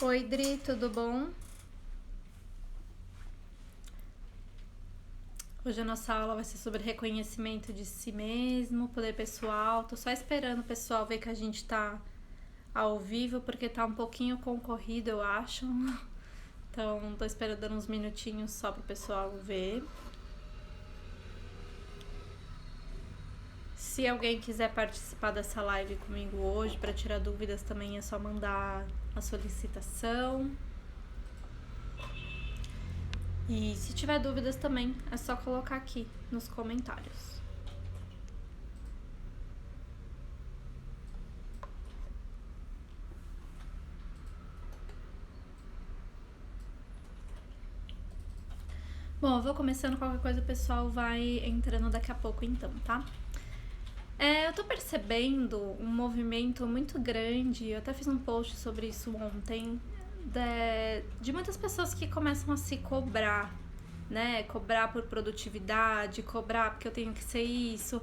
Oi, Dri, tudo bom? Hoje a nossa aula vai ser sobre reconhecimento de si mesmo, poder pessoal. Tô só esperando o pessoal ver que a gente tá ao vivo, porque tá um pouquinho concorrido, eu acho. Então, tô esperando dar uns minutinhos só pro pessoal ver. Se alguém quiser participar dessa live comigo hoje, para tirar dúvidas também é só mandar a solicitação. E se tiver dúvidas também, é só colocar aqui nos comentários. Bom, eu vou começando, qualquer coisa o pessoal vai entrando daqui a pouco então, tá? Eu tô percebendo um movimento muito grande, eu até fiz um post sobre isso ontem, de muitas pessoas que começam a se cobrar, né? Cobrar por produtividade, cobrar porque eu tenho que ser isso,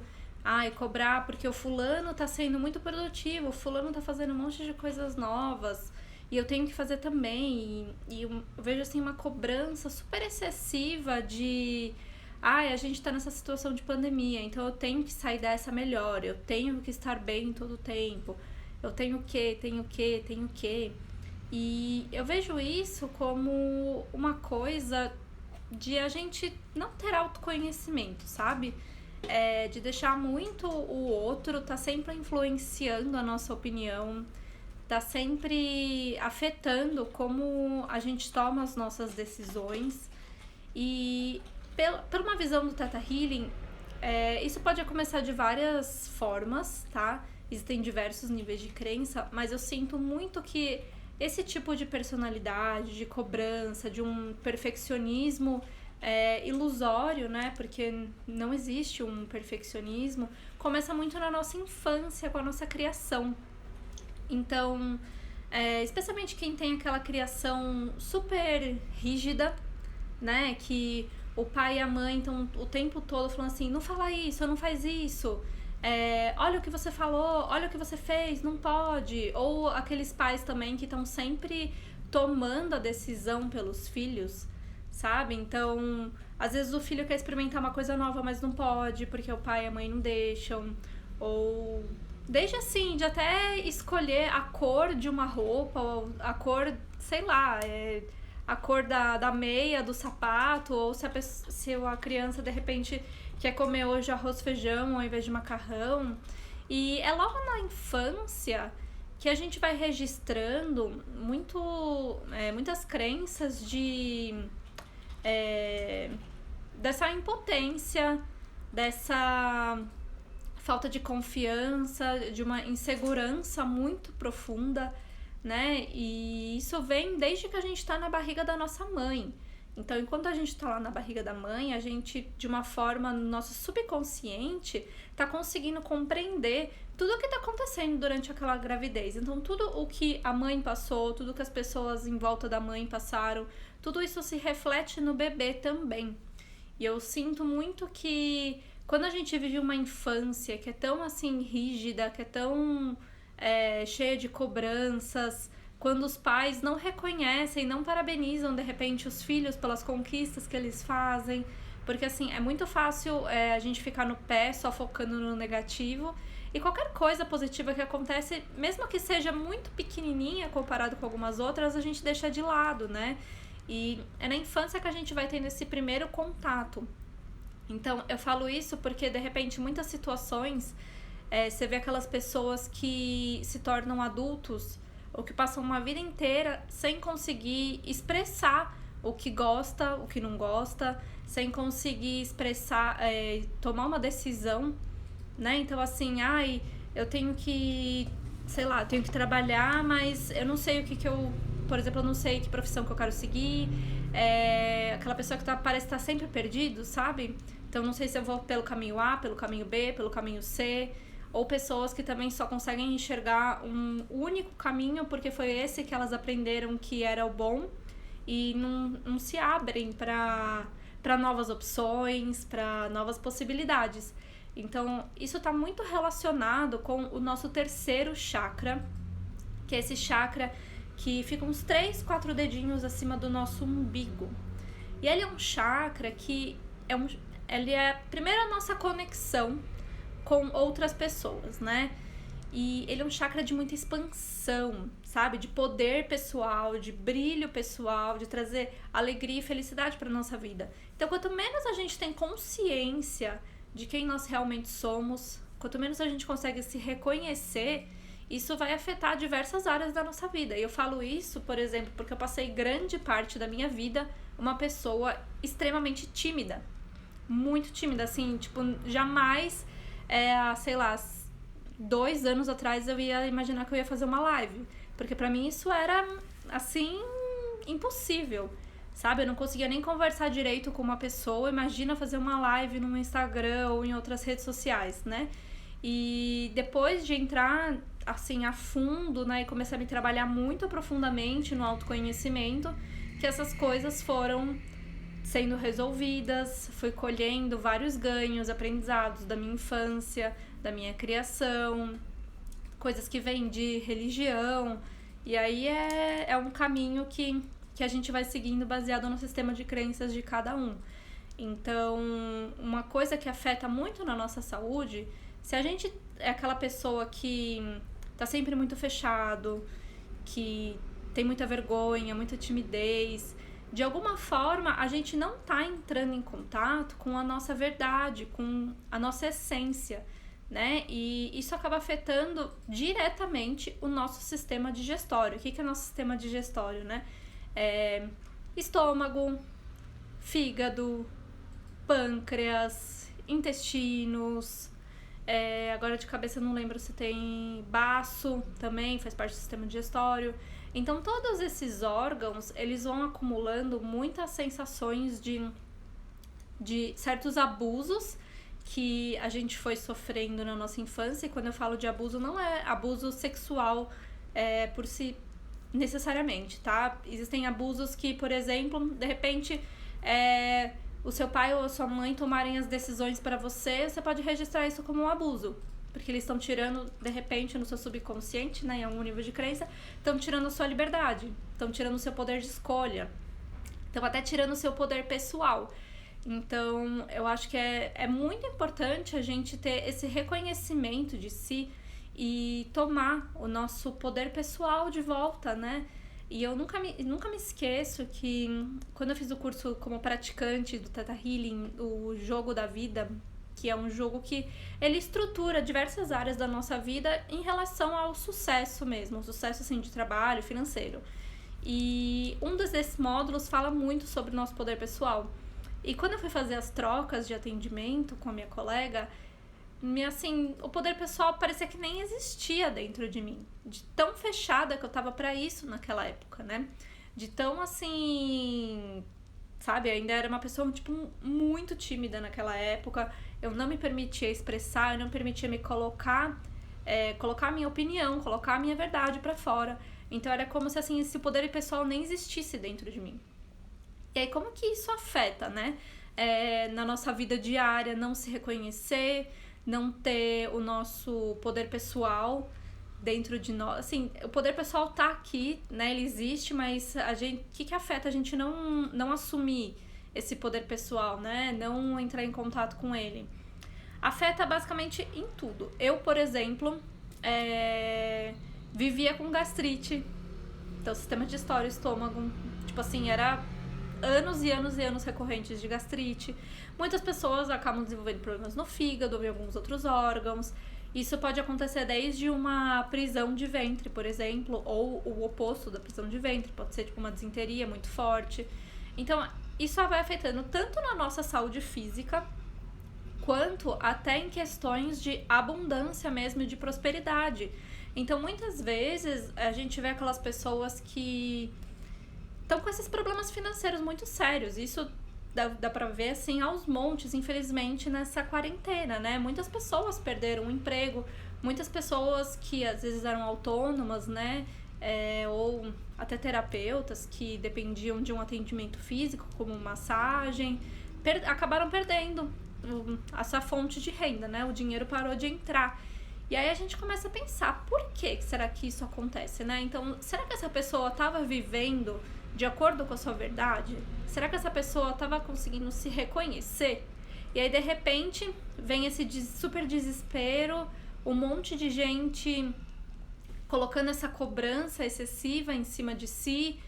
cobrar porque o fulano tá sendo muito produtivo, o fulano tá fazendo um monte de coisas novas e eu tenho que fazer também. E eu vejo assim uma cobrança super excessiva de a gente tá nessa situação de pandemia, então eu tenho que sair dessa melhor, eu tenho que estar bem todo o tempo, eu tenho que. E eu vejo isso como uma coisa de a gente não ter autoconhecimento, sabe? De deixar muito o outro, tá sempre influenciando a nossa opinião, tá sempre afetando como a gente toma as nossas decisões. E por uma visão do Theta Healing, isso pode começar de várias formas, tá? Existem diversos níveis de crença, mas eu sinto muito que esse tipo de personalidade, de cobrança, de um perfeccionismo ilusório, né? Porque não existe um perfeccionismo, começa muito na nossa infância, com a nossa criação. Então, especialmente quem tem aquela criação super rígida, né? Que o pai e a mãe estão o tempo todo falando assim, não fala isso, não faz isso. Olha o que você falou, olha o que você fez, não pode. Ou aqueles pais também que estão sempre tomando a decisão pelos filhos, sabe? Então, às vezes o filho quer experimentar uma coisa nova, mas não pode, porque o pai e a mãe não deixam. Ou desde assim, de até escolher a cor de uma roupa, ou a cor, sei lá, a cor da meia, do sapato, ou se a criança de repente quer comer hoje arroz e feijão ao invés de macarrão. E é logo na infância que a gente vai registrando muitas crenças dessa impotência, dessa falta de confiança, de uma insegurança muito profunda, né? E isso vem desde que a gente tá na barriga da nossa mãe. Então, enquanto a gente tá lá na barriga da mãe, a gente, de uma forma, no nosso subconsciente, tá conseguindo compreender tudo o que tá acontecendo durante aquela gravidez. Então, tudo o que a mãe passou, tudo que as pessoas em volta da mãe passaram, tudo isso se reflete no bebê também. E eu sinto muito que quando a gente vive uma infância que é tão, assim, rígida, que é tão cheia de cobranças, quando os pais não reconhecem, não parabenizam de repente os filhos pelas conquistas que eles fazem, porque assim, é muito fácil a gente ficar no pé só focando no negativo, e qualquer coisa positiva que acontece, mesmo que seja muito pequenininha comparado com algumas outras, a gente deixa de lado, né? E é na infância que a gente vai tendo esse primeiro contato. Então, eu falo isso porque, de repente, muitas situações, você vê aquelas pessoas que se tornam adultos ou que passam uma vida inteira sem conseguir expressar o que gosta, o que não gosta, sem conseguir expressar, tomar uma decisão, né? Então, assim, eu tenho que, sei lá, tenho que trabalhar, mas eu não sei o que eu... Por exemplo, eu não sei que profissão que eu quero seguir. Aquela pessoa que parece estar sempre perdido, sabe? Então, não sei se eu vou pelo caminho A, pelo caminho B, pelo caminho C. Ou pessoas que também só conseguem enxergar um único caminho porque foi esse que elas aprenderam que era o bom e não se abrem para novas opções, para novas possibilidades. Então, isso está muito relacionado com o nosso terceiro chakra, que é esse chakra que fica uns 3, 4 dedinhos acima do nosso umbigo. E ele é um chakra que ele é primeiro a nossa conexão com outras pessoas, né? E ele é um chakra de muita expansão, sabe? De poder pessoal, de brilho pessoal, de trazer alegria e felicidade para nossa vida. Então, quanto menos a gente tem consciência de quem nós realmente somos, quanto menos a gente consegue se reconhecer, isso vai afetar diversas áreas da nossa vida. E eu falo isso, por exemplo, porque eu passei grande parte da minha vida uma pessoa extremamente tímida. Muito tímida, assim, tipo, jamais, sei lá, 2 anos atrás eu ia imaginar que eu ia fazer uma live. Porque pra mim isso era, assim, impossível, sabe? Eu não conseguia nem conversar direito com uma pessoa. Imagina fazer uma live no Instagram ou em outras redes sociais, né? E depois de entrar, assim, a fundo, né? E começar a me trabalhar muito profundamente no autoconhecimento, que essas coisas foram sendo resolvidas, fui colhendo vários ganhos, aprendizados da minha infância, da minha criação, coisas que vêm de religião, e aí é um caminho que a gente vai seguindo baseado no sistema de crenças de cada um. Então, uma coisa que afeta muito na nossa saúde, se a gente é aquela pessoa que tá sempre muito fechado, que tem muita vergonha, muita timidez, de alguma forma a gente não tá entrando em contato com a nossa verdade, com a nossa essência, né? E isso acaba afetando diretamente o nosso sistema digestório. O que é o nosso sistema digestório, né? Estômago, fígado, pâncreas, intestinos, agora de cabeça eu não lembro se tem baço também, faz parte do sistema digestório. Então todos esses órgãos, eles vão acumulando muitas sensações de certos abusos que a gente foi sofrendo na nossa infância. E quando eu falo de abuso, não é abuso sexual por si necessariamente, tá? Existem abusos que, por exemplo, de repente o seu pai ou a sua mãe tomarem as decisões para você, você pode registrar isso como um abuso, porque eles estão tirando, de repente, no seu subconsciente, né, em algum nível de crença, estão tirando a sua liberdade, estão tirando o seu poder de escolha, estão até tirando o seu poder pessoal. Então, eu acho que é muito importante a gente ter esse reconhecimento de si e tomar o nosso poder pessoal de volta, né? E eu nunca me esqueço que quando eu fiz o curso como praticante do Theta Healing, o Jogo da Vida, que é um jogo que ele estrutura diversas áreas da nossa vida em relação ao sucesso mesmo, o sucesso assim, de trabalho, financeiro. E um desses módulos fala muito sobre o nosso poder pessoal. E quando eu fui fazer as trocas de atendimento com a minha colega, assim, o poder pessoal parecia que nem existia dentro de mim. De tão fechada que eu tava pra isso naquela época, né? De tão, assim, sabe? Eu ainda era uma pessoa, tipo, muito tímida naquela época. Eu não me permitia expressar, eu não me permitia me colocar a minha opinião, colocar a minha verdade pra fora. Então era como se, assim, esse poder pessoal nem existisse dentro de mim. E aí, como que isso afeta, né? Na nossa vida diária, não se reconhecer, não ter o nosso poder pessoal dentro de nós. Assim, o poder pessoal tá aqui, né? Ele existe, mas o que afeta a gente não assumir esse poder pessoal, né? Não entrar em contato com ele. Afeta basicamente em tudo. Eu, por exemplo, vivia com gastrite. Então, sistema digestório, estômago, tipo assim, era anos e anos e anos recorrentes de gastrite. Muitas pessoas acabam desenvolvendo problemas no fígado ou em alguns outros órgãos. Isso pode acontecer desde uma prisão de ventre, por exemplo, ou o oposto da prisão de ventre, pode ser tipo uma disenteria muito forte. Então, isso vai afetando tanto na nossa saúde física, quanto até em questões de abundância mesmo, de prosperidade. Então, muitas vezes, a gente vê aquelas pessoas que estão com esses problemas financeiros muito sérios. Isso dá pra ver, assim, aos montes, infelizmente, nessa quarentena, né? Muitas pessoas perderam o emprego, muitas pessoas que às vezes eram autônomas, né? Ou até terapeutas que dependiam de um atendimento físico, como massagem, acabaram perdendo essa fonte de renda, né? O dinheiro parou de entrar. E aí a gente começa a pensar, por que será que isso acontece, né? Então, será que essa pessoa estava vivendo de acordo com a sua verdade? Será que essa pessoa estava conseguindo se reconhecer? E aí, de repente, vem esse super desespero, um monte de gente colocando essa cobrança excessiva em cima de si,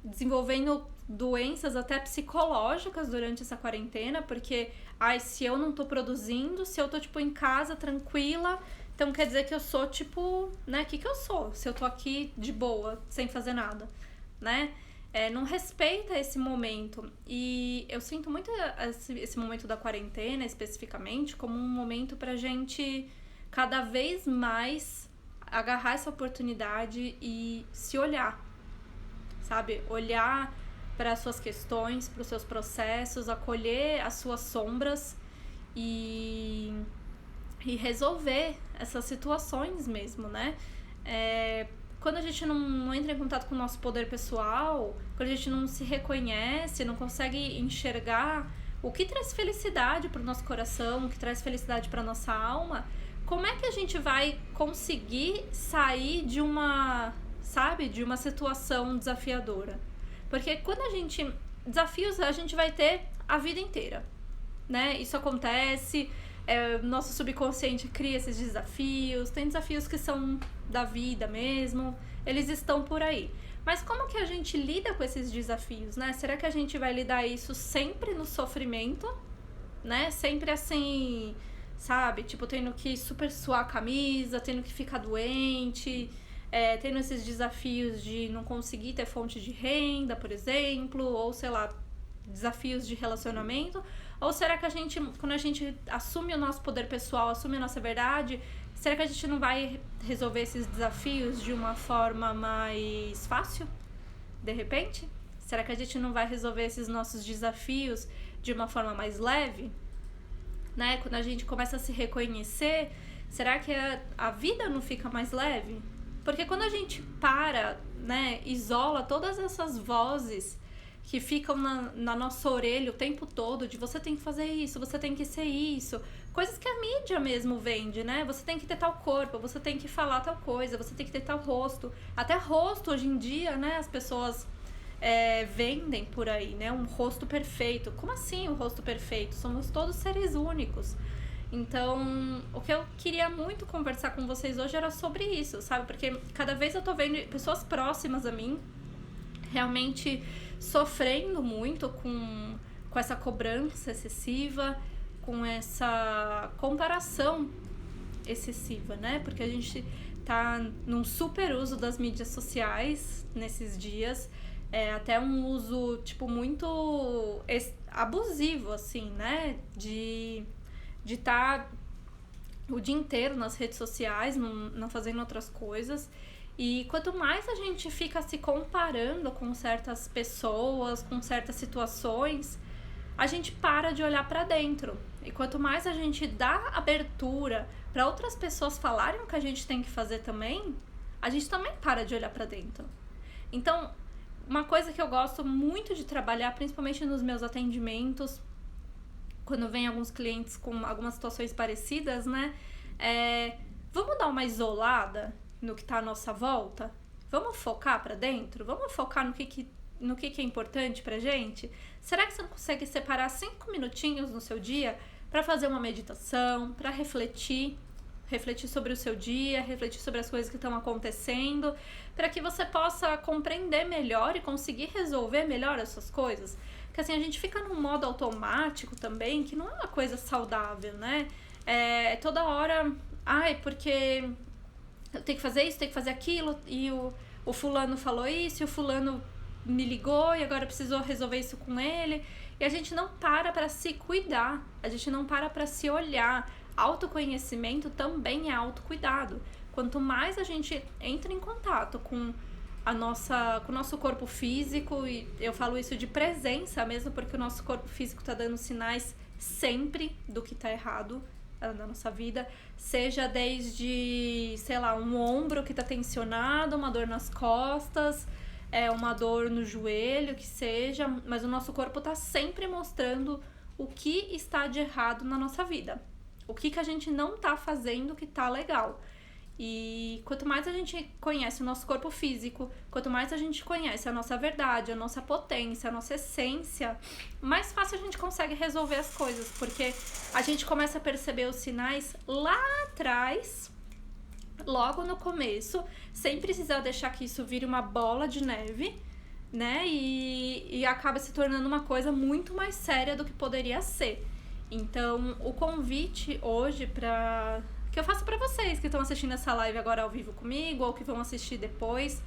desenvolvendo doenças até psicológicas durante essa quarentena, porque, se eu não tô produzindo, se eu tô, tipo, em casa, tranquila, então quer dizer que eu sou, tipo, né, que eu sou? Se eu tô aqui de boa, sem fazer nada, né? Não respeita esse momento. E eu sinto muito esse momento da quarentena, especificamente, como um momento pra gente cada vez mais agarrar essa oportunidade e se olhar, sabe? Olhar para as suas questões, para os seus processos, acolher as suas sombras e resolver essas situações mesmo, né? Quando a gente não entra em contato com o nosso poder pessoal, quando a gente não se reconhece, não consegue enxergar o que traz felicidade para o nosso coração, o que traz felicidade para nossa alma, como é que a gente vai conseguir sair de uma, sabe, de uma situação desafiadora? Porque quando desafios a gente vai ter a vida inteira, né? Isso acontece, nosso subconsciente cria esses desafios, tem desafios que são da vida mesmo, eles estão por aí. Mas como que a gente lida com esses desafios, né? Será que a gente vai lidar isso sempre no sofrimento, né? Sempre assim, sabe? Tipo, tendo que super suar a camisa, tendo que ficar doente, tendo esses desafios de não conseguir ter fonte de renda, por exemplo, ou sei lá, desafios de relacionamento? Ou será que quando a gente assume o nosso poder pessoal, assume a nossa verdade, será que a gente não vai resolver esses desafios de uma forma mais fácil, de repente? Será que a gente não vai resolver esses nossos desafios de uma forma mais leve? Né? Quando a gente começa a se reconhecer, será que a vida não fica mais leve? Porque quando a gente para, né, isola todas essas vozes que ficam na nossa orelha o tempo todo, de você tem que fazer isso, você tem que ser isso, coisas que a mídia mesmo vende, né? Você tem que ter tal corpo, você tem que falar tal coisa, você tem que ter tal rosto. Até rosto hoje em dia, né, as pessoas vendem por aí, né? Um rosto perfeito. Como assim um rosto perfeito? Somos todos seres únicos. Então, o que eu queria muito conversar com vocês hoje era sobre isso, sabe? Porque cada vez eu tô vendo pessoas próximas a mim realmente sofrendo muito com essa cobrança excessiva, com essa comparação excessiva, né? Porque a gente tá num super uso das mídias sociais nesses dias, até um uso, tipo, muito abusivo, assim, né? De estar o dia inteiro nas redes sociais, não fazendo outras coisas. E quanto mais a gente fica se comparando com certas pessoas, com certas situações, a gente para de olhar para dentro. E quanto mais a gente dá abertura para outras pessoas falarem o que a gente tem que fazer também, a gente também para de olhar para dentro. Então, uma coisa que eu gosto muito de trabalhar, principalmente nos meus atendimentos, quando vem alguns clientes com algumas situações parecidas, né? Vamos dar uma isolada no que tá à nossa volta? Vamos focar pra dentro? Vamos focar no que é importante pra gente? Será que você não consegue separar 5 minutinhos no seu dia pra fazer uma meditação, pra refletir sobre o seu dia, refletir sobre as coisas que estão acontecendo, para que você possa compreender melhor e conseguir resolver melhor essas coisas? Porque assim, a gente fica num modo automático também, que não é uma coisa saudável, né? Toda hora, porque eu tenho que fazer isso, tenho que fazer aquilo, e o fulano falou isso, e o fulano me ligou, e agora eu preciso resolver isso com ele. E a gente não para se cuidar, a gente não para se olhar. Autoconhecimento também é autocuidado. Quanto mais a gente entra em contato com o nosso corpo físico, e eu falo isso de presença mesmo, porque o nosso corpo físico tá dando sinais sempre do que tá errado na nossa vida, seja desde, sei lá, um ombro que tá tensionado, uma dor nas costas, uma dor no joelho, que seja, mas o nosso corpo tá sempre mostrando o que está de errado na nossa vida. O que a gente não tá fazendo que tá legal. E quanto mais a gente conhece o nosso corpo físico, quanto mais a gente conhece a nossa verdade, a nossa potência, a nossa essência, mais fácil a gente consegue resolver as coisas, porque a gente começa a perceber os sinais lá atrás, logo no começo, sem precisar deixar que isso vire uma bola de neve, né? E acaba se tornando uma coisa muito mais séria do que poderia ser. Então, o convite hoje que eu faço pra vocês que estão assistindo essa live agora ao vivo comigo ou que vão assistir depois,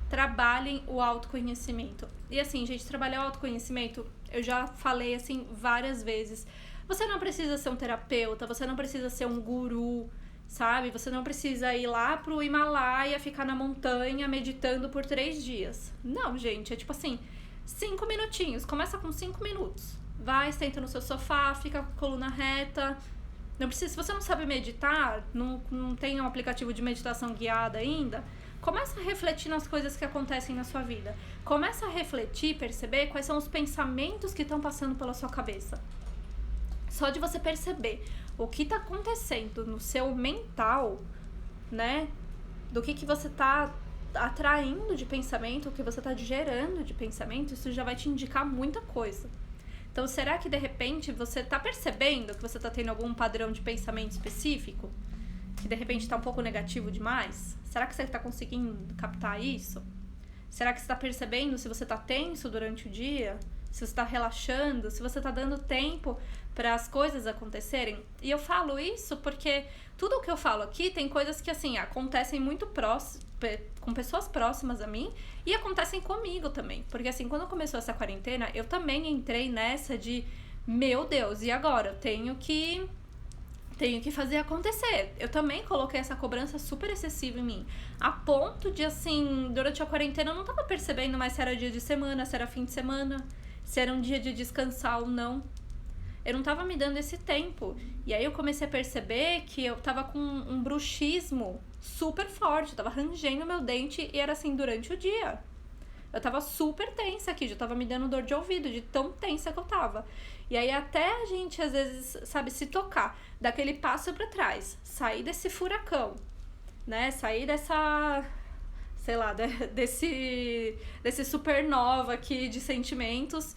trabalhem o autoconhecimento. E assim, gente, trabalhar o autoconhecimento, eu já falei assim várias vezes. Você não precisa ser um terapeuta, você não precisa ser um guru, sabe? Você não precisa ir lá pro Himalaia, ficar na montanha meditando por 3 dias. Não, gente, é tipo assim, 5 minutinhos. Começa com 5 minutos. Vai, senta no seu sofá, fica com a coluna reta. Não precisa, se você não sabe meditar, não tem um aplicativo de meditação guiada ainda, começa a refletir nas coisas que acontecem na sua vida. Começa a refletir, perceber quais são os pensamentos que estão passando pela sua cabeça. Só de você perceber o que está acontecendo no seu mental, né? Do que você está atraindo de pensamento, o que você está gerando de pensamento, isso já vai te indicar muita coisa. Então, será que de repente você está percebendo que você está tendo algum padrão de pensamento específico? Que de repente está um pouco negativo demais? Será que você está conseguindo captar isso? Será que você está percebendo se você está tenso durante o dia? Se você está relaxando? Se você está dando tempo para as coisas acontecerem? E eu falo isso porque tudo o que eu falo aqui tem coisas que assim acontecem muito com pessoas próximas a mim e acontecem comigo também. Porque assim, quando começou essa quarentena, eu também entrei nessa de, meu Deus, e agora? Eu tenho que fazer acontecer. Eu também coloquei essa cobrança super excessiva em mim. A ponto de, assim, durante a quarentena eu não tava percebendo mais se era dia de semana, se era fim de semana, se era um dia de descansar ou não. Eu não tava me dando esse tempo. E aí eu comecei a perceber que eu tava com um bruxismo super forte. Eu tava rangendo meu dente e era assim durante o dia. Eu tava super tensa aqui, já tava me dando dor de ouvido, de tão tensa que eu tava. E aí até a gente, às vezes, sabe, se tocar, dar aquele passo pra trás, sair desse furacão, né? Sair dessa, sei lá, desse supernova aqui de sentimentos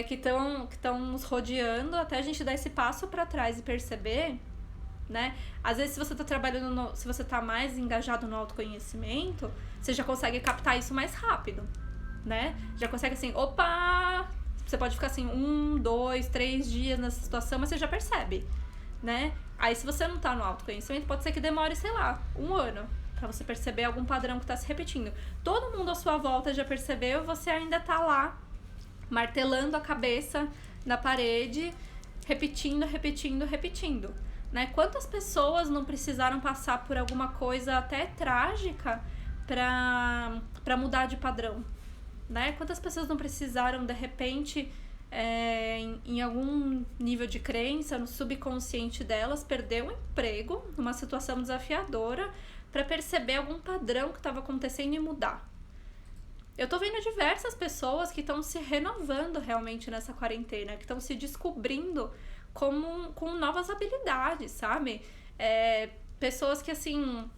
que estão nos rodeando, até a gente dar esse passo pra trás e perceber, né? Às vezes, se você tá trabalhando, se você tá mais engajado no autoconhecimento, você já consegue captar isso mais rápido, né? Já consegue assim, opa! Você pode ficar assim 1, 2, 3 dias nessa situação, mas você já percebe, né? Aí, se você não tá no autoconhecimento, pode ser que demore, sei lá, 1 ano pra você perceber algum padrão que tá se repetindo. Todo mundo à sua volta já percebeu e você ainda tá lá martelando a cabeça na parede, repetindo, né? Quantas pessoas não precisaram passar por alguma coisa até trágica pra mudar de padrão, né? Quantas pessoas não precisaram, de repente, em algum nível de crença, no subconsciente delas, perder um emprego numa situação desafiadora para perceber algum padrão que estava acontecendo e mudar. Eu tô vendo diversas pessoas que estão se renovando realmente nessa quarentena, que estão se descobrindo com novas habilidades, sabe? Pessoas que, assim,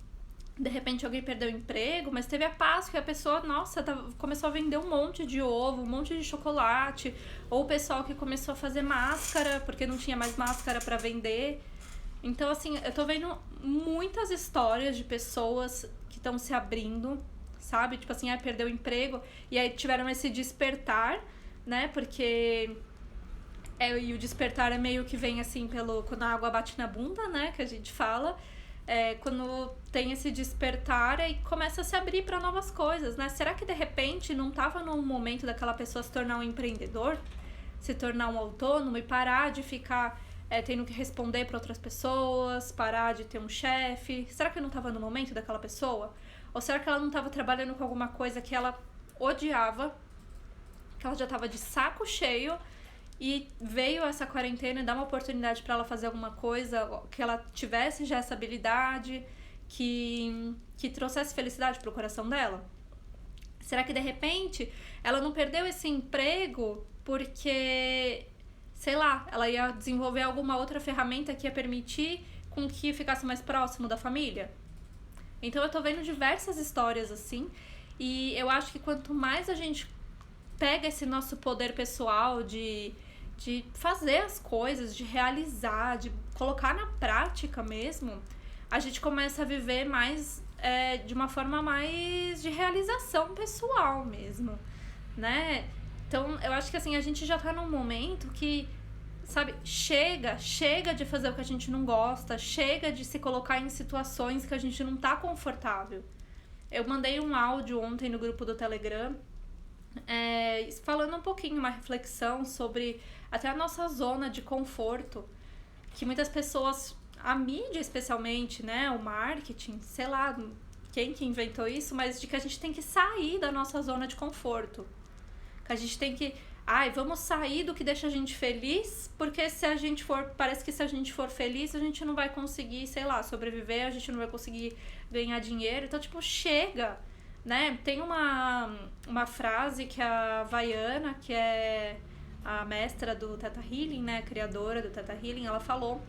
de repente alguém perdeu o emprego, mas teve a paz que a pessoa, nossa, começou a vender um monte de ovo, um monte de chocolate, ou o pessoal que começou a fazer máscara, porque não tinha mais máscara pra vender. Então, assim, eu tô vendo muitas histórias de pessoas que estão se abrindo, sabe? Tipo assim, perdeu o emprego, e aí tiveram esse despertar, né? Porque... e o despertar é meio que vem assim quando a água bate na bunda, né? Que a gente fala. Quando tem esse despertar e começa a se abrir para novas coisas, né? Será que de repente não tava no momento daquela pessoa se tornar um empreendedor? Se tornar um autônomo e parar de ficar tendo que responder para outras pessoas, parar de ter um chefe? Será que não tava no momento daquela pessoa? Ou será que ela não tava trabalhando com alguma coisa que ela odiava, que ela já tava de saco cheio, e veio essa quarentena e dar uma oportunidade para ela fazer alguma coisa, que ela tivesse já essa habilidade, que trouxesse felicidade pro coração dela? Será que de repente ela não perdeu esse emprego porque, sei lá, ela ia desenvolver alguma outra ferramenta que ia permitir com que ficasse mais próximo da família. Então eu tô vendo diversas histórias assim, e eu acho que quanto mais a gente pega esse nosso poder pessoal de fazer as coisas, de realizar, de colocar na prática mesmo, a gente começa a viver mais de uma forma mais de realização pessoal mesmo, né? Então, eu acho que assim, a gente já tá num momento que, sabe, chega de fazer o que a gente não gosta, chega de se colocar em situações que a gente não tá confortável. Eu mandei um áudio ontem no grupo do Telegram, falando um pouquinho, uma reflexão sobre até a nossa zona de conforto, que muitas pessoas, a mídia especialmente, né, o marketing, sei lá quem que inventou isso, mas de que a gente tem que sair da nossa zona de conforto, que a gente tem que, vamos sair do que deixa a gente feliz, porque parece que se a gente for feliz, a gente não vai conseguir, sei lá, sobreviver, a gente não vai conseguir ganhar dinheiro, então tipo, chega, né? Tem uma frase que a Vaiana, que é a mestra do Theta Healing, né, a criadora do Theta Healing, ela falou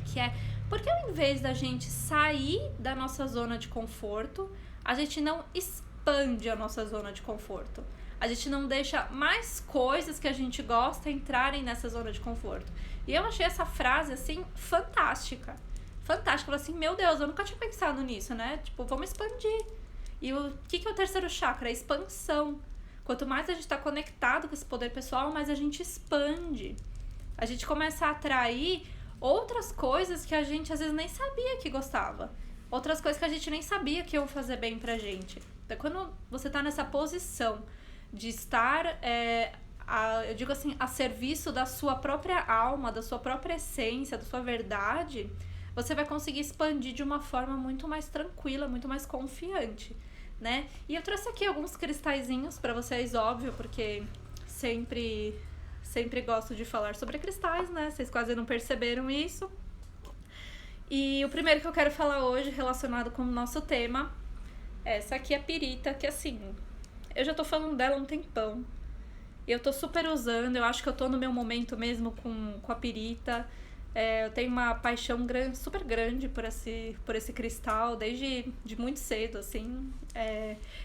que porque ao invés da gente sair da nossa zona de conforto, a gente não expande a nossa zona de conforto. A gente não deixa mais coisas que a gente gosta entrarem nessa zona de conforto. E eu achei essa frase, assim, fantástica. Fantástica. Eu falei assim, meu Deus, eu nunca tinha pensado nisso, né? Tipo, vamos expandir. E o que é o terceiro chakra? A expansão. Quanto mais a gente tá conectado com esse poder pessoal, mais a gente expande. A gente começa a atrair outras coisas que a gente às vezes nem sabia que gostava. Outras coisas que a gente nem sabia que iam fazer bem pra gente. Então, quando você tá nessa posição de estar, eu digo assim, a serviço da sua própria alma, da sua própria essência, da sua verdade, você vai conseguir expandir de uma forma muito mais tranquila, muito mais confiante, né? E eu trouxe aqui alguns cristalzinhos pra vocês, óbvio, porque sempre gosto de falar sobre cristais, né? Vocês quase não perceberam isso. E o primeiro que eu quero falar hoje, relacionado com o nosso tema, essa aqui é a pirita, que assim, eu já tô falando dela há um tempão. E eu tô super usando, eu acho que eu tô no meu momento mesmo com a pirita. Eu tenho uma paixão super grande por esse cristal, desde muito cedo, assim.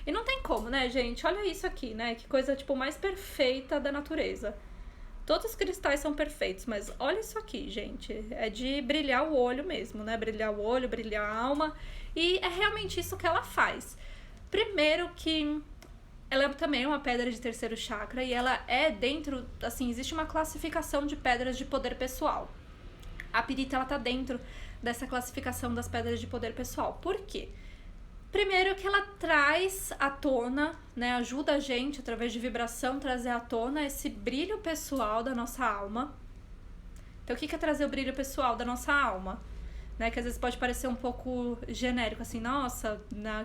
E não tem como, né, gente? Olha isso aqui, né? Que coisa, tipo, mais perfeita da natureza. Todos os cristais são perfeitos, mas olha isso aqui, gente. É de brilhar o olho mesmo, né? Brilhar o olho, brilhar a alma. E é realmente isso que ela faz. Primeiro que ela também é uma pedra de terceiro chakra e ela é dentro, assim, existe uma classificação de pedras de poder pessoal. A pirita, ela tá dentro dessa classificação das pedras de poder pessoal. Por quê? Primeiro que ela traz à tona, né, ajuda a gente, através de vibração, trazer à tona esse brilho pessoal da nossa alma. Então, o que é trazer o brilho pessoal da nossa alma? Né, que às vezes pode parecer um pouco genérico, assim, nossa,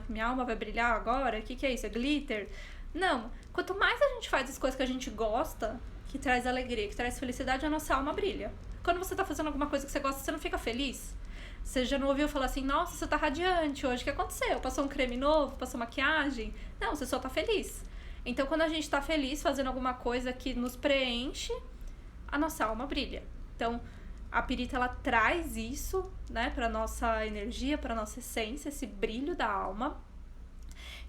minha alma vai brilhar agora? O que é isso? É glitter? Não. Quanto mais a gente faz as coisas que a gente gosta, que traz alegria, que traz felicidade, a nossa alma brilha. Quando você tá fazendo alguma coisa que você gosta, você não fica feliz? Você já não ouviu falar assim, nossa, você tá radiante hoje, o que aconteceu? Passou um creme novo? Passou maquiagem? Não, você só tá feliz. Então, quando a gente tá feliz fazendo alguma coisa que nos preenche, a nossa alma brilha. Então, a pirita, ela traz isso, né, pra nossa energia, pra nossa essência, esse brilho da alma.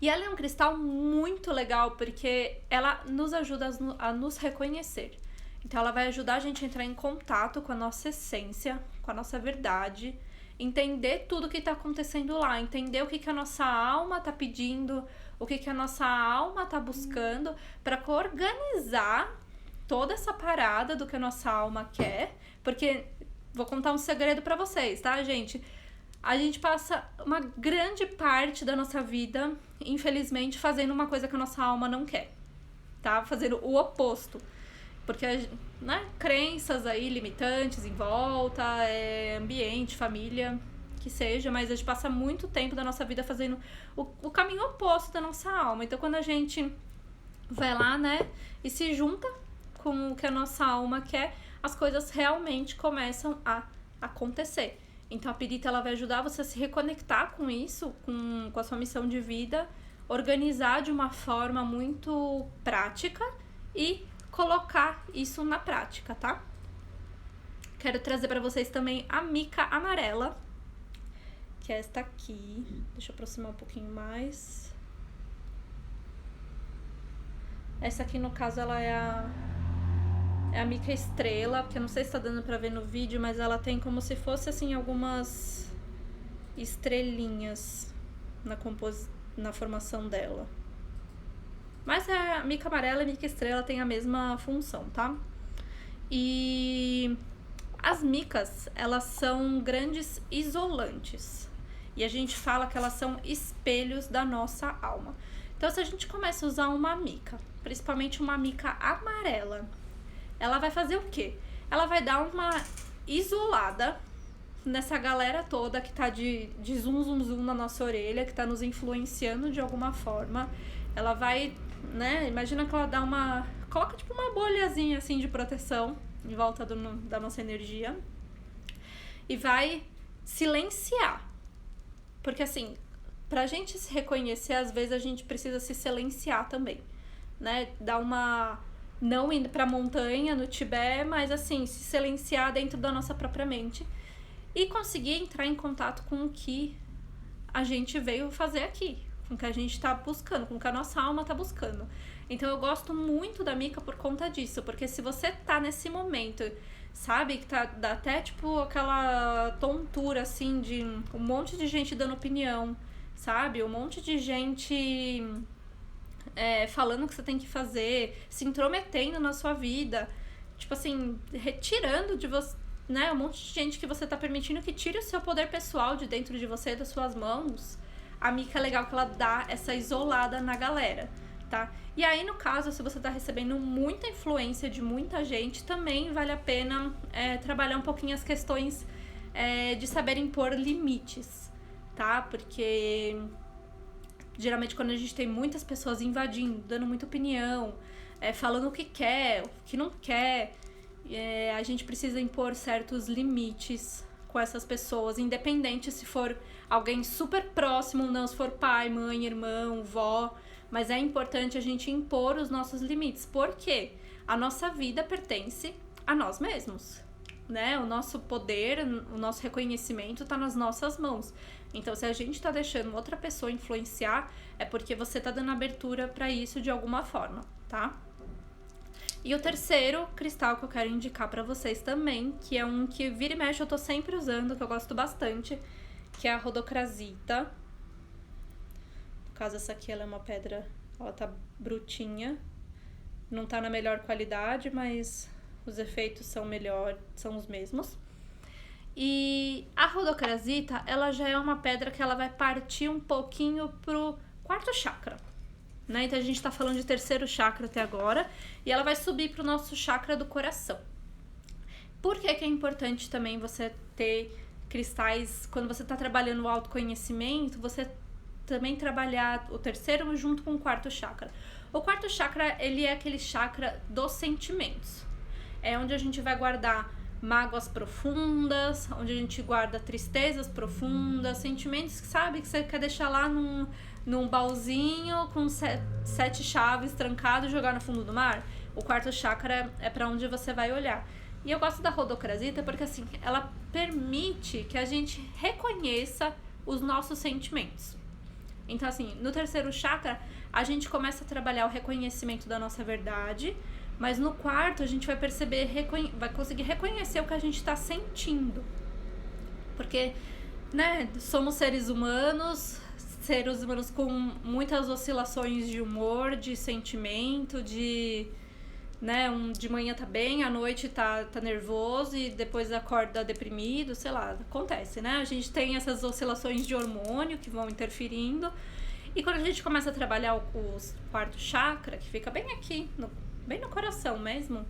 E ela é um cristal muito legal, porque ela nos ajuda a nos reconhecer. Então, ela vai ajudar a gente a entrar em contato com a nossa essência, com a nossa verdade, entender tudo o que está acontecendo lá, entender o que a nossa alma está pedindo, o que a nossa alma está buscando, para organizar toda essa parada do que a nossa alma quer. Porque, vou contar um segredo para vocês, tá, gente? A gente passa uma grande parte da nossa vida, infelizmente, fazendo uma coisa que a nossa alma não quer, tá? Fazendo o oposto. Porque, né, crenças aí limitantes em volta, ambiente, família, que seja, mas a gente passa muito tempo da nossa vida fazendo o caminho oposto da nossa alma. Então, quando a gente vai lá, né, e se junta com o que a nossa alma quer, as coisas realmente começam a acontecer. Então, a pirita, ela vai ajudar você a se reconectar com isso, com a sua missão de vida, organizar de uma forma muito prática e colocar isso na prática, tá? Quero trazer para vocês também a mica amarela, que é esta aqui. Deixa eu aproximar um pouquinho mais. Essa aqui, no caso, ela é a mica estrela, porque eu não sei se tá dando pra ver no vídeo, mas ela tem como se fosse, assim, algumas estrelinhas na formação dela. Mas a mica amarela e a mica estrela tem a mesma função, tá? E as micas, elas são grandes isolantes. E a gente fala que elas são espelhos da nossa alma. Então, se a gente começa a usar uma mica, principalmente uma mica amarela, ela vai fazer o quê? Ela vai dar uma isolada nessa galera toda que tá de zoom, zoom, zoom na nossa orelha, que tá nos influenciando de alguma forma. Ela vai, né? Imagina que ela dá coloca tipo uma bolhazinha assim de proteção em volta da nossa energia. E vai silenciar. Porque assim, pra gente se reconhecer, às vezes a gente precisa se silenciar também, né? Dar uma... Não indo pra montanha, no Tibete, mas assim, se silenciar dentro da nossa própria mente e conseguir entrar em contato com o que a gente veio fazer aqui, com o que a gente tá buscando, com o que a nossa alma tá buscando. Então eu gosto muito da mica por conta disso, porque se você tá nesse momento, sabe, que dá até tipo aquela tontura assim de um monte de gente dando opinião, sabe, um monte de gente falando o que você tem que fazer, se intrometendo na sua vida, tipo assim, retirando de você, né, um monte de gente que você tá permitindo que tire o seu poder pessoal de dentro de você, das suas mãos. A mica é legal que ela dá essa isolada na galera, tá? E aí, no caso, se você tá recebendo muita influência de muita gente, também vale a pena trabalhar um pouquinho as questões de saber impor limites, tá? Porque geralmente quando a gente tem muitas pessoas invadindo, dando muita opinião, falando o que quer, o que não quer, a gente precisa impor certos limites com essas pessoas, independente se for alguém super próximo ou não, se for pai, mãe, irmão, vó, mas é importante a gente impor os nossos limites, porque a nossa vida pertence a nós mesmos, né? O nosso poder, o nosso reconhecimento tá nas nossas mãos. Então, se a gente tá deixando outra pessoa influenciar, é porque você tá dando abertura pra isso de alguma forma, tá? E o terceiro cristal que eu quero indicar pra vocês também, que é um que vira e mexe eu tô sempre usando, que eu gosto bastante, que é a rodocrasita. No caso, essa aqui ela é uma pedra, ela tá brutinha, não tá na melhor qualidade, mas os efeitos são os mesmos. E a rodocrasita, ela já é uma pedra que ela vai partir um pouquinho pro quarto chakra, né? Então a gente tá falando de terceiro chakra até agora, e ela vai subir pro nosso chakra do coração. Por que é importante também você ter cristais, quando você tá trabalhando o autoconhecimento, você também trabalhar o terceiro junto com o quarto chakra? O quarto chakra, ele é aquele chakra dos sentimentos. É onde a gente vai guardar mágoas profundas, onde a gente guarda tristezas profundas, sentimentos que sabe que você quer deixar lá num baúzinho com 7 chaves trancado e jogar no fundo do mar. O quarto chakra é para onde você vai olhar. E eu gosto da rodocrasita porque assim, ela permite que a gente reconheça os nossos sentimentos. Então assim, no terceiro chakra, a gente começa a trabalhar o reconhecimento da nossa verdade, mas no quarto a gente vai perceber, vai conseguir reconhecer o que a gente está sentindo. Porque, né, somos seres humanos com muitas oscilações de humor, de sentimento, né, de manhã tá bem, à noite tá nervoso e depois acorda deprimido, sei lá, acontece, né? A gente tem essas oscilações de hormônio que vão interferindo. E quando a gente começa a trabalhar o quarto chakra, que fica bem aqui, bem no coração mesmo,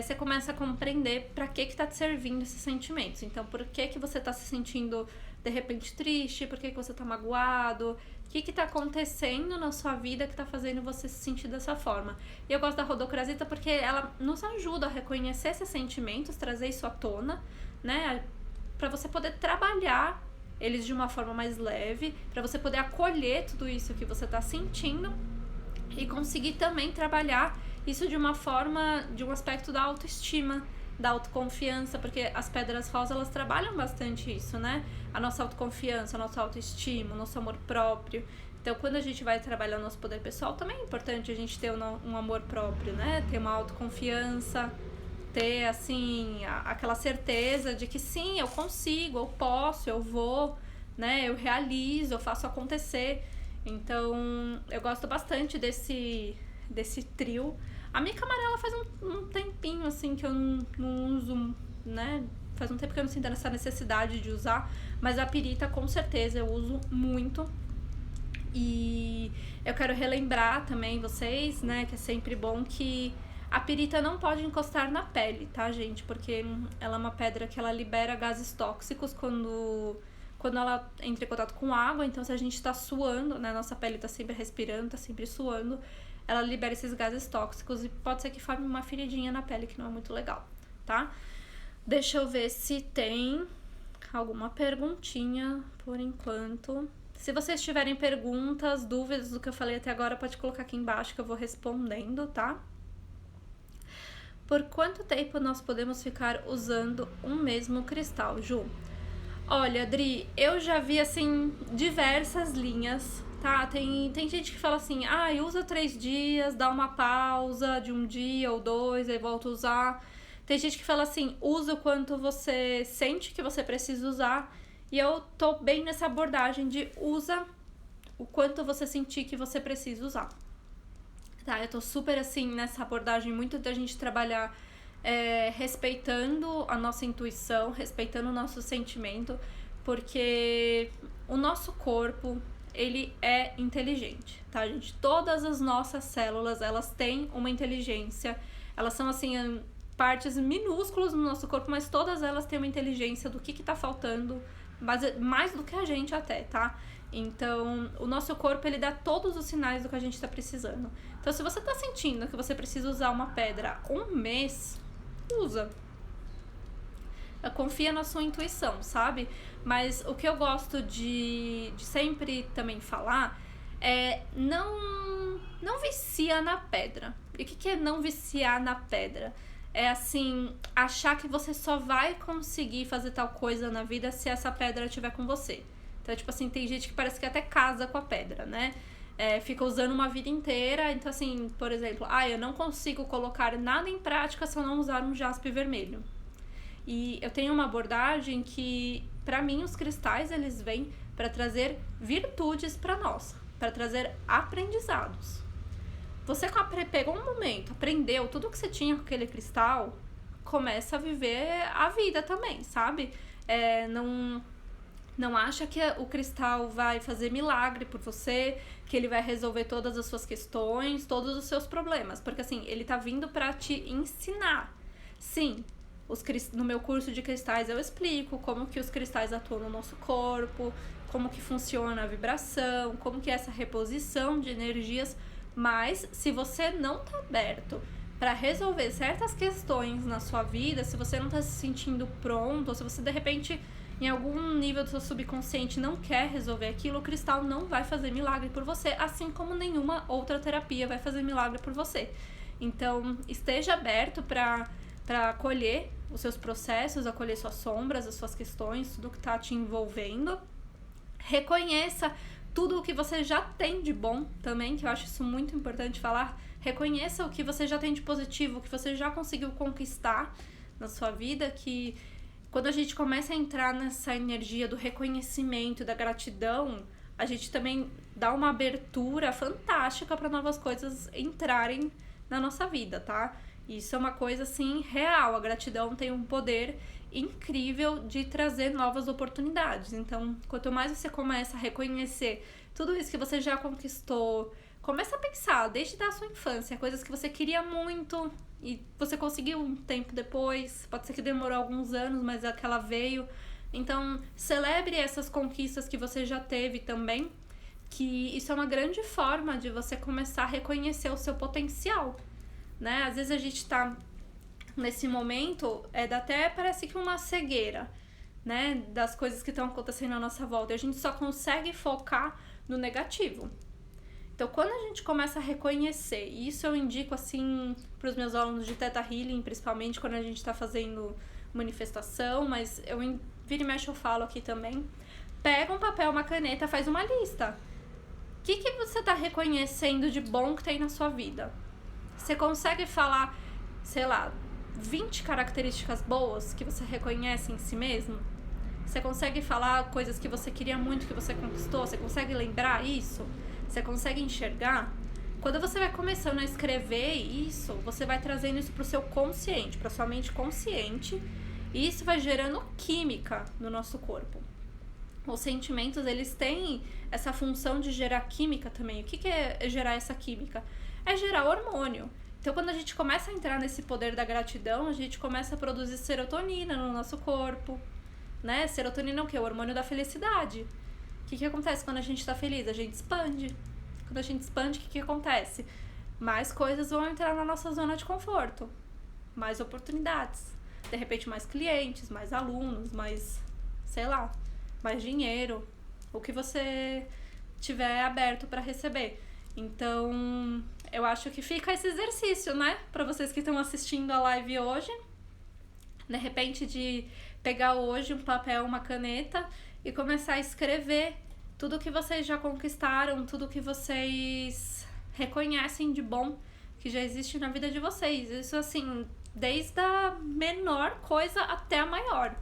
você começa a compreender para que tá te servindo esses sentimentos. Então, por que você tá se sentindo de repente triste, por que você tá magoado, o que tá acontecendo na sua vida que tá fazendo você se sentir dessa forma. E eu gosto da rodocrasita porque ela nos ajuda a reconhecer esses sentimentos, trazer isso à tona, né, para você poder trabalhar eles de uma forma mais leve, para você poder acolher tudo isso que você tá sentindo e conseguir também trabalhar Isso de uma forma, de um aspecto da autoestima, da autoconfiança, porque as pedras falsas, elas trabalham bastante isso, né? A nossa autoconfiança, a nossa autoestima, o nosso amor próprio. Então, quando a gente vai trabalhar o nosso poder pessoal, também é importante a gente ter um amor próprio, né? Ter uma autoconfiança, ter, assim, aquela certeza de que sim, eu consigo, eu posso, eu vou, né? Eu realizo, eu faço acontecer. Então, eu gosto bastante desse trio. A Mica Amarela faz um tempinho, assim, que eu não uso, né? Faz um tempo que eu não sinto essa necessidade de usar, mas a Pirita, com certeza, eu uso muito. E eu quero relembrar também vocês, né, que é sempre bom que a pirita não pode encostar na pele, tá, gente? Porque ela é uma pedra que ela libera gases tóxicos quando ela entra em contato com água. Então, se a gente tá suando, né, nossa pele tá sempre respirando, tá sempre suando, ela libera esses gases tóxicos e pode ser que forme uma feridinha na pele, que não é muito legal, tá? Deixa eu ver se tem alguma perguntinha por enquanto. Se vocês tiverem perguntas, dúvidas do que eu falei até agora, pode colocar aqui embaixo que eu vou respondendo, tá? Por quanto tempo nós podemos ficar usando um mesmo cristal, Ju? Olha, Adri, eu já vi, assim, diversas linhas, tá? Tem gente que fala assim, usa 3 dias, dá uma pausa de 1 dia ou 2, aí volta a usar. Tem gente que fala assim, usa o quanto você sente que você precisa usar. E eu tô bem nessa abordagem de usa o quanto você sentir que você precisa usar. Tá, eu tô super assim nessa abordagem muito da gente trabalhar respeitando a nossa intuição, respeitando o nosso sentimento, porque o nosso corpo, ele é inteligente, tá, gente? Todas as nossas células, elas têm uma inteligência, elas são assim partes minúsculas no nosso corpo, mas todas elas têm uma inteligência do que tá faltando, mais do que a gente até, tá? Então, o nosso corpo, ele dá todos os sinais do que a gente tá precisando. Então, se você tá sentindo que você precisa usar uma pedra 1 mês, usa. Confia na sua intuição, sabe? Mas o que eu gosto de sempre também falar é não vicia na pedra. E o que é não viciar na pedra? É assim, achar que você só vai conseguir fazer tal coisa na vida se essa pedra estiver com você. Então, tipo assim, tem gente que parece que até casa com a pedra, né? Fica usando uma vida inteira. Então, assim, por exemplo, eu não consigo colocar nada em prática se eu não usar um jaspe vermelho. E eu tenho uma abordagem que, pra mim, os cristais, eles vêm para trazer virtudes para nós, para trazer aprendizados. Você pegou um momento, aprendeu tudo que você tinha com aquele cristal, começa a viver a vida também, sabe? Não acha que o cristal vai fazer milagre por você, que ele vai resolver todas as suas questões, todos os seus problemas. Porque assim, ele tá vindo pra te ensinar. Sim, no meu curso de cristais eu explico como que os cristais atuam no nosso corpo, como que funciona a vibração, como que é essa reposição de energias. Mas se você não tá aberto para resolver certas questões na sua vida, se você não tá se sentindo pronto, ou se você de repente em algum nível do seu subconsciente não quer resolver aquilo, o cristal não vai fazer milagre por você, assim como nenhuma outra terapia vai fazer milagre por você. Então, esteja aberto para acolher os seus processos, acolher suas sombras, as suas questões, tudo que está te envolvendo. Reconheça tudo o que você já tem de bom também, que eu acho isso muito importante falar. Reconheça o que você já tem de positivo, o que você já conseguiu conquistar na sua vida, que quando a gente começa a entrar nessa energia do reconhecimento, da gratidão, a gente também dá uma abertura fantástica para novas coisas entrarem na nossa vida, tá? Isso é uma coisa, assim, real. A gratidão tem um poder incrível de trazer novas oportunidades. Então, quanto mais você começa a reconhecer tudo isso que você já conquistou, começa a pensar, desde da sua infância, coisas que você queria muito e você conseguiu um tempo depois, pode ser que demorou alguns anos, mas aquela veio. Então, celebre essas conquistas que você já teve também, que isso é uma grande forma de você começar a reconhecer o seu potencial, né? Às vezes a gente tá nesse momento, até parece que uma cegueira, né? Das coisas que estão acontecendo à nossa volta. A gente só consegue focar no negativo. Então, quando a gente começa a reconhecer, e isso eu indico, assim, para os meus alunos de Theta Healing, principalmente quando a gente está fazendo manifestação, mas vira e mexe eu falo aqui também, pega um papel, uma caneta, faz uma lista. O que você está reconhecendo de bom que tem na sua vida? Você consegue falar, sei lá, 20 características boas que você reconhece em si mesmo? Você consegue falar coisas que você queria muito, que você conquistou? Você consegue lembrar isso? Você consegue enxergar? Quando você vai começando a escrever isso, você vai trazendo isso pro seu consciente, pra sua mente consciente, e isso vai gerando química no nosso corpo. Os sentimentos, eles têm essa função de gerar química também. O que é gerar essa química? É gerar hormônio. Então, quando a gente começa a entrar nesse poder da gratidão, a gente começa a produzir serotonina no nosso corpo, né? Serotonina é o quê? O hormônio da felicidade. O que acontece quando a gente tá feliz? A gente expande. Quando a gente expande, o que acontece? Mais coisas vão entrar na nossa zona de conforto. Mais oportunidades. De repente, mais clientes, mais alunos, mais, sei lá, mais dinheiro. O que você tiver aberto para receber. Então, eu acho que fica esse exercício, né? Para vocês que estão assistindo a live hoje. De repente, de pegar hoje um papel, uma caneta e começar a escrever tudo que vocês já conquistaram, tudo que vocês reconhecem de bom que já existe na vida de vocês. Isso, assim, desde a menor coisa até a maior.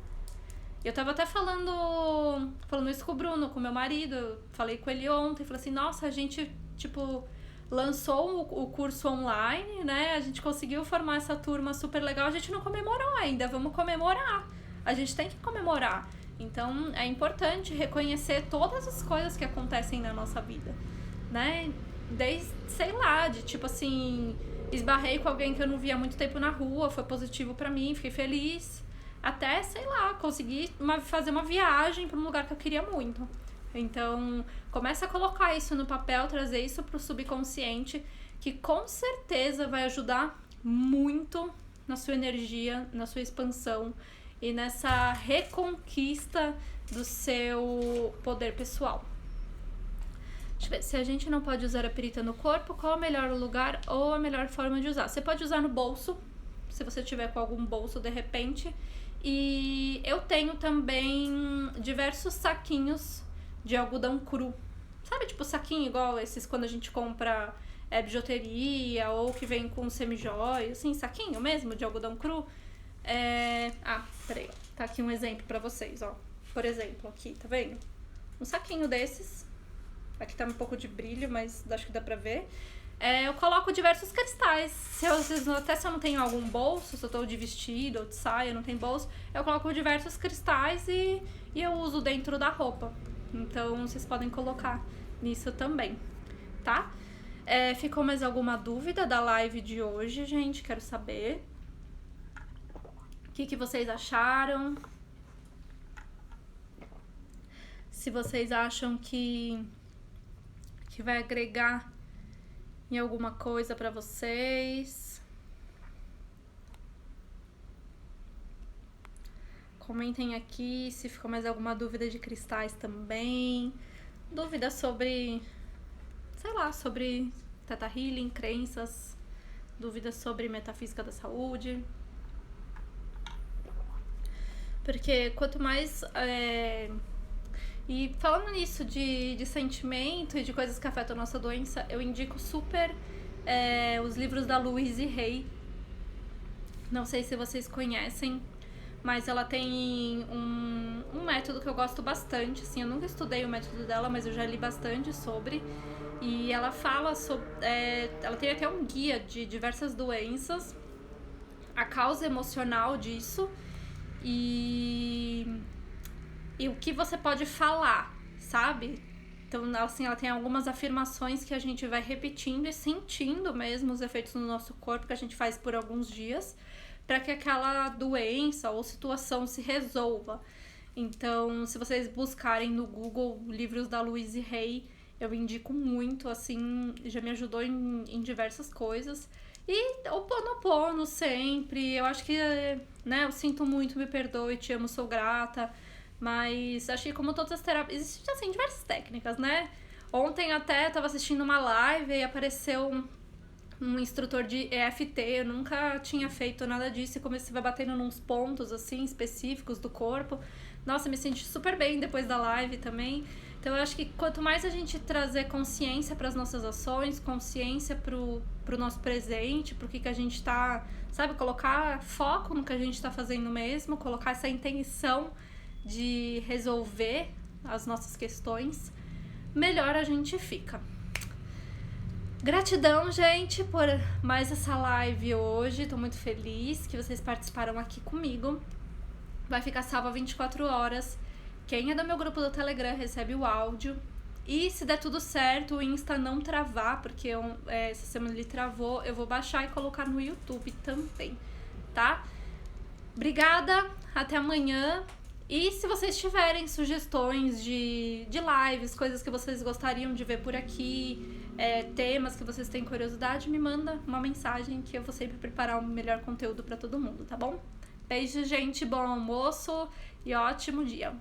Eu tava até falando isso com o Bruno, com meu marido. Eu falei com ele ontem, falei assim, nossa, a gente, tipo, lançou o curso online, né? A gente conseguiu formar essa turma super legal, a gente não comemorou ainda, vamos comemorar. A gente tem que comemorar. Então, é importante reconhecer todas as coisas que acontecem na nossa vida, né? Desde, sei lá, de tipo assim, esbarrei com alguém que eu não via há muito tempo na rua, foi positivo pra mim, fiquei feliz. Até, sei lá, conseguir fazer uma viagem pra um lugar que eu queria muito. Então, começa a colocar isso no papel, trazer isso pro subconsciente, que com certeza vai ajudar muito na sua energia, na sua expansão e nessa reconquista do seu poder pessoal. Deixa eu ver, se a gente não pode usar a pirita no corpo, qual é o melhor lugar ou a melhor forma de usar? Você pode usar no bolso, se você tiver com algum bolso de repente. E eu tenho também diversos saquinhos de algodão cru. Sabe, tipo saquinho igual esses quando a gente compra bijuteria ou que vem com semijóia, assim, saquinho mesmo de algodão cru. Peraí, tá aqui um exemplo pra vocês, ó. Por exemplo, aqui, tá vendo? Um saquinho desses. Aqui tá um pouco de brilho, mas acho que dá pra ver. Eu coloco diversos cristais. Até se eu não tenho algum bolso, se eu tô de vestido ou de saia, não tem bolso, eu coloco diversos cristais e eu uso dentro da roupa. Então, vocês podem colocar nisso também, tá? Ficou mais alguma dúvida da live de hoje, gente? Quero saber. O que vocês acharam? Se vocês acham que vai agregar em alguma coisa pra vocês. Comentem aqui se ficou mais alguma dúvida de cristais também. Dúvida sobre, sei lá, sobre Theta Healing, crenças. Dúvidas sobre metafísica da saúde. Porque quanto mais... E falando nisso de sentimento e de coisas que afetam a nossa doença, eu indico super os livros da Louise Hay. Não sei se vocês conhecem, mas ela tem um método que eu gosto bastante. Assim, eu nunca estudei o método dela, mas eu já li bastante sobre. E ela fala sobre... ela tem até um guia de diversas doenças, a causa emocional disso e o que você pode falar, sabe? Então, assim, ela tem algumas afirmações que a gente vai repetindo e sentindo mesmo os efeitos no nosso corpo, que a gente faz por alguns dias, para que aquela doença ou situação se resolva. Então, se vocês buscarem no Google livros da Louise Hay, eu indico muito, assim, já me ajudou em diversas coisas. E o Ponopono sempre, eu acho que, né, eu sinto muito, me perdoe, te amo, sou grata. Mas acho que como todas as terapias, existem assim diversas técnicas, né? Ontem até eu tava assistindo uma live e apareceu um instrutor de EFT, eu nunca tinha feito nada disso e comecei a batendo nos pontos, assim, específicos do corpo. Nossa, me senti super bem depois da live também. Então eu acho que quanto mais a gente trazer consciência para as nossas ações, consciência pro nosso presente, pro que a gente tá, sabe, colocar foco no que a gente tá fazendo mesmo, colocar essa intenção de resolver as nossas questões, melhor a gente fica. Gratidão, gente, por mais essa live hoje. Tô muito feliz que vocês participaram aqui comigo. Vai ficar salva 24 horas. Quem é do meu grupo do Telegram recebe o áudio. E se der tudo certo, o Insta não travar, porque essa semana ele travou, eu vou baixar e colocar no YouTube também, tá? Obrigada, até amanhã. E se vocês tiverem sugestões de lives, coisas que vocês gostariam de ver por aqui, temas que vocês têm curiosidade, me manda uma mensagem que eu vou sempre preparar o melhor conteúdo pra todo mundo, tá bom? Beijo, gente, bom almoço e ótimo dia!